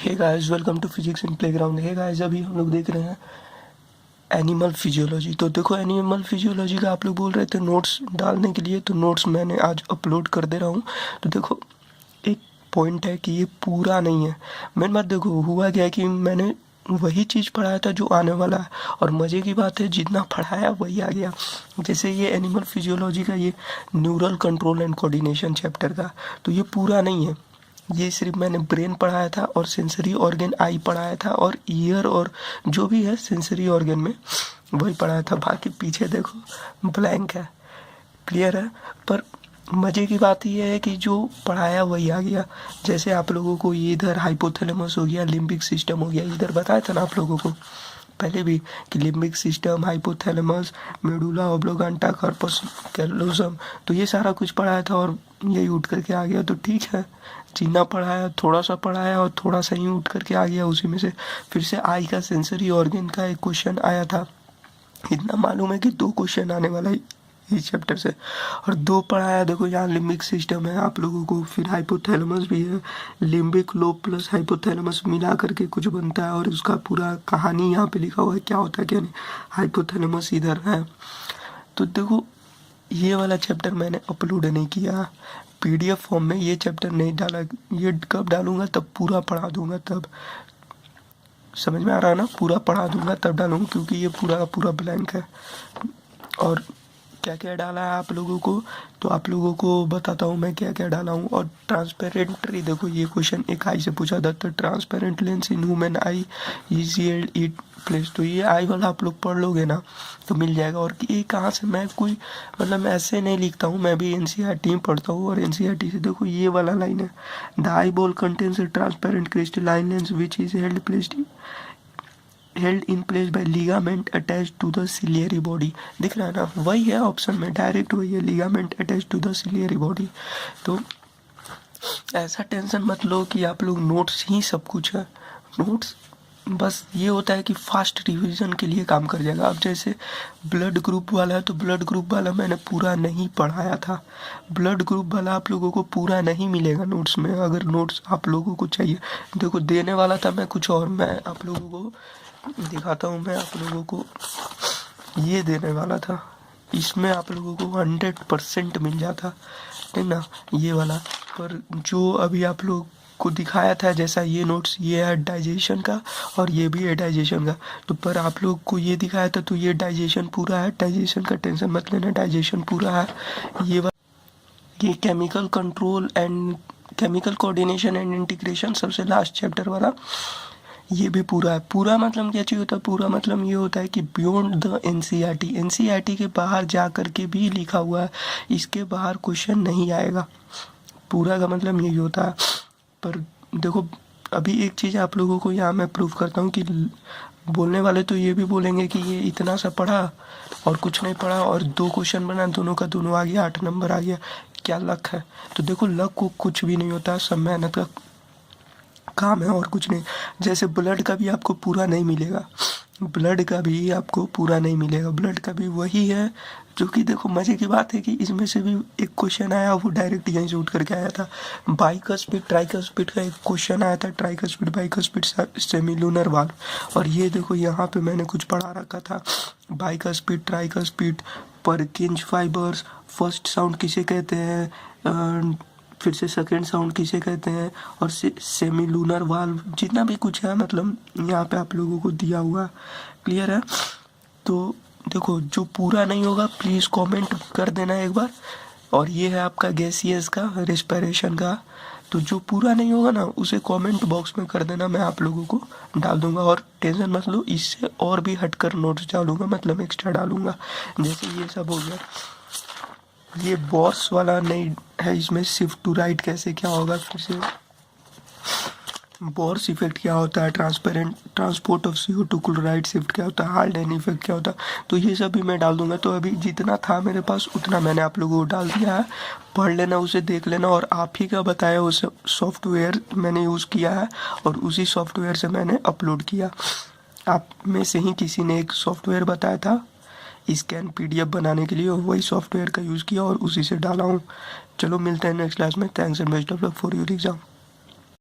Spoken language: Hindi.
Hey guys, welcome to physics in playground. Hey guys, अभी हम लोग देख रहे हैं एनिमल फिजियोलॉजी। तो देखो, एनिमल फिजियोलॉजी का आप लोग बोल रहे थे नोट्स डालने के लिए, तो नोट्स मैंने आज अपलोड कर दे रहा हूँ। तो देखो, एक पॉइंट है कि ये पूरा नहीं है। मेन बात देखो, हुआ क्या है कि मैंने वही चीज़ पढ़ाया था जो आने वाला है, और मज़े की बात है जितना पढ़ाया वही आ गया। जैसे ये एनिमल फिजियोलॉजी का ये neural control and coordination chapter का, तो ये पूरा नहीं है। ये सिर्फ मैंने ब्रेन पढ़ाया था और सेंसरी ऑर्गन आई पढ़ाया था, और ईयर और जो भी है सेंसरी ऑर्गन में वही पढ़ाया था। बाकी पीछे देखो ब्लैंक है, क्लियर है। पर मज़े की बात यह है कि जो पढ़ाया वही आ गया। जैसे आप लोगों को ये इधर हाइपोथैलेमस हो गया, लिम्बिक सिस्टम हो गया, इधर बताया था ना आप लोगों को पहले भी कि limbic system, hypothalamus, medulla oblongata, corpus callosum, तो ये सारा कुछ पढ़ाया था और यही उठ करके आ गया। तो ठीक है, जितना पढ़ाया थोड़ा सा पढ़ाया और थोड़ा सा ही उठ करके आ गया उसी में से। फिर से आई का सेंसरी ऑर्गन का एक क्वेश्चन आया था। इतना मालूम है कि 2 क्वेश्चन आने वाला है इस चैप्टर से, और 2 पढ़ाया। देखो, यहाँ लिम्बिक सिस्टम है आप लोगों को, फिर हाइपोथैलेमस भी है। लिम्बिक लोब प्लस हाइपोथैलेमस मिला करके कुछ बनता है, और उसका पूरा कहानी यहाँ पे लिखा हुआ है, क्या होता है क्या नहीं। हाइपोथैलेमस इधर है। तो देखो, ये वाला चैप्टर मैंने अपलोड नहीं किया पीडीएफ फॉर्म में, ये चैप्टर नहीं डाला। ये कब डालूंगा, तब पूरा पढ़ा दूंगा, तब समझ में आ रहा है ना, पूरा पढ़ा दूंगा तब डालूंगा, क्योंकि ये पूरा का पूरा ब्लैंक है। और क्या क्या डाला है आप लोगों को, तो आप लोगों को बताता हूँ मैं क्या क्या डाला हूँ। और ट्रांसपेरेंटली देखो, ये क्वेश्चन एक आई से पूछा था, तो transparent lens in human I is it place. तो ये आई वाला आप लोग पढ़ लोगे ना तो मिल जाएगा। और ये कहाँ से, मैं कोई मतलब ऐसे नहीं लिखता हूँ, मैं भी एनसीईआरटी में पढ़ता हूँ, और एनसीईआरटी से देखो ये वाला लाइन है, the eyeball contains a transparent crystalline lens which is held in place by ligament attach to the ciliary body. दिख रहा है ना, वही है ऑप्शन में, डायरेक्ट वही है, ligament attach to the ciliary body. तो ऐसा टेंशन मत लो कि आप लोग नोट्स ही सब कुछ है। नोट्स बस ये होता है कि फास्ट रिवीजन के लिए काम कर जाएगा। अब जैसे ब्लड ग्रुप वाला है, तो ब्लड ग्रुप वाला मैंने पूरा नहीं पढ़ाया था। ब्लड ग्रुप वाला आप लोगों को पूरा नहीं मिलेगा नोट्स में। अगर नोट्स आप लोगों को चाहिए, देखो देने वाला था मैं कुछ और, मैं आप लोगों को दिखाता हूँ। मैं आप लोगों को ये देने वाला था, इसमें आप लोगों को 100% मिल जाता, ठीक ना, ये वाला। पर जो अभी आप लोग को दिखाया था, जैसा ये नोट्स, ये है डाइजेशन का और ये भी है डाइजेशन का। तो पर आप लोग को ये दिखाया था, तो ये डाइजेशन पूरा है, डाइजेशन का टेंशन मत लेना, डाइजेशन पूरा है। ये chemical control and chemical coordination and integration, सबसे लास्ट चैप्टर वाला, ये भी पूरा है। पूरा मतलब क्या चाहिए होता है, पूरा मतलब ये होता है कि बियॉन्ड द एनसीईआरटी, एनसीईआरटी के बाहर जा कर के भी लिखा हुआ है, इसके बाहर क्वेश्चन नहीं आएगा। पूरा का मतलब यही होता है। पर देखो, अभी एक चीज़ आप लोगों को यहाँ मैं प्रूव करता हूँ कि बोलने वाले तो ये भी बोलेंगे कि ये इतना सा पढ़ा और कुछ नहीं पढ़ा, और 2 क्वेश्चन बना, दोनों का दोनों आ गया, 8 नंबर आ गया, क्या लक है। तो देखो, लक को कुछ भी नहीं होता, सब मेहनत का काम है और कुछ नहीं। जैसे ब्लड का भी आपको पूरा नहीं मिलेगा, ब्लड का भी आपको पूरा नहीं मिलेगा, ब्लड का भी वही है। जो कि देखो, मज़े की बात है कि इसमें से भी एक क्वेश्चन आया, वो डायरेक्ट यहीं से उठ करके आया था। बाइकस्पिड ट्राइकस्पिड का एक क्वेश्चन आया था, ट्राइकस्पिड बाइकस्पिड सेमीलूनर वाल्व। और ये देखो, यहाँ पे मैंने कुछ पढ़ा रखा था, bicuspid tricuspid, Purkinje fibres, first sound किसे कहते हैं, फिर से सेकेंड साउंड किसे कहते हैं, और सेमीलूनर वाल्व, जितना भी कुछ है मतलब यहाँ पे आप लोगों को दिया हुआ, क्लियर है। तो देखो, जो पूरा नहीं होगा प्लीज़ कमेंट कर देना एक बार। और ये है आपका गैसियस का, रेस्पिरेशन का। तो जो पूरा नहीं होगा ना, उसे कमेंट बॉक्स में कर देना, मैं आप लोगों को डाल दूंगा। और टेंशन मत लो, इससे और भी हटकर नोट्स डालूंगा, मतलब एक्स्ट्रा डालूंगा। जैसे ये सब हो गया, ये बॉस वाला नहीं है, इसमें शिफ्ट टू राइट कैसे क्या होगा, फिर से बॉर्स इफेक्ट क्या होता है, transparent transport of CO2 chloride shift क्या होता है, हाल्डेन इफेक्ट क्या होता है, तो ये सब भी मैं डाल दूंगा। तो अभी जितना था मेरे पास उतना मैंने आप लोगों को डाल दिया है, पढ़ लेना, उसे देख लेना। और आप ही का बताया वो सॉफ्टवेयर मैंने यूज़ किया है, और उसी सॉफ्टवेयर से मैंने अपलोड किया। आप में से ही किसी ने एक सॉफ्टवेयर बताया था स्कैन PDF बनाने के लिए, और वही सॉफ्टवेयर का यूज़ किया और उसी से डाला हूँ। चलो, मिलते हैं नेक्स्ट क्लास में। Thanks and best of luck for your exam.